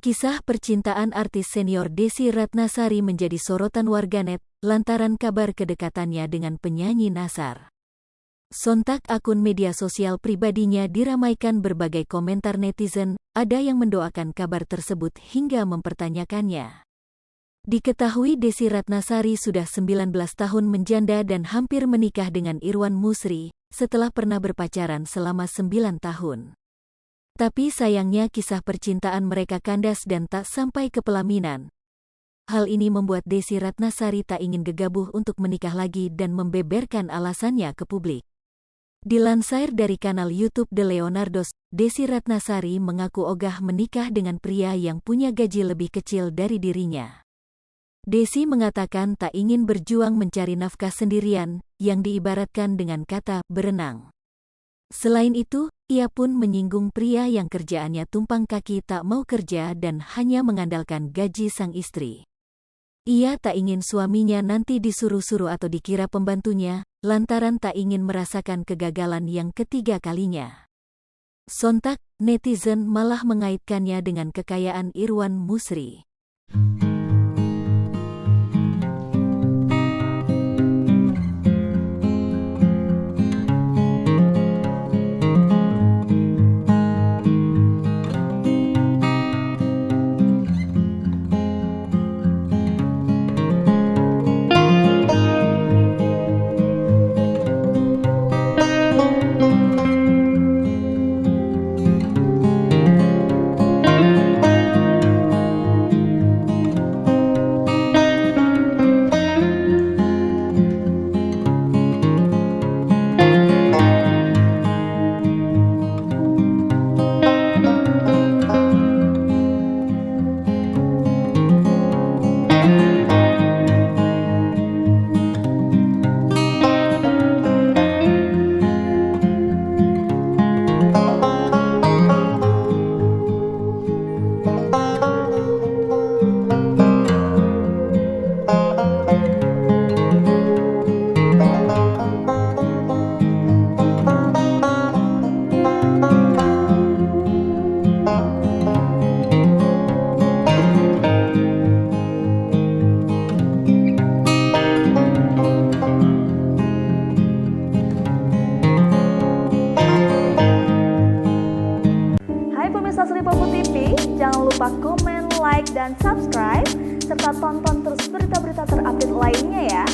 Kisah percintaan artis senior Desy Ratnasari menjadi sorotan warganet lantaran kabar kedekatannya dengan penyanyi Nassar. Sontak akun media sosial pribadinya diramaikan berbagai komentar netizen, ada yang mendoakan kabar tersebut hingga mempertanyakannya. Diketahui Desy Ratnasari sudah 19 tahun menjanda dan hampir menikah dengan Irwan Musri, setelah pernah berpacaran selama 9 tahun. Tapi sayangnya kisah percintaan mereka kandas dan tak sampai ke pelaminan. Hal ini membuat Desy Ratnasari tak ingin gegabah untuk menikah lagi dan membeberkan alasannya ke publik. Dilansir dari kanal YouTube The Leonardos, Desy Ratnasari mengaku ogah menikah dengan pria yang punya gaji lebih kecil dari dirinya. Desy mengatakan tak ingin berjuang mencari nafkah sendirian, yang diibaratkan dengan kata berenang. Selain itu, ia pun menyinggung pria yang kerjaannya tumpang kaki tak mau kerja dan hanya mengandalkan gaji sang istri. Ia tak ingin suaminya nanti disuruh-suruh atau dikira pembantunya, lantaran tak ingin merasakan kegagalan yang ketiga kalinya. Sontak, netizen malah mengaitkannya dengan kekayaan Irwan Musri. TV, jangan lupa komen, like, dan subscribe, serta tonton terus berita-berita terupdate lainnya ya.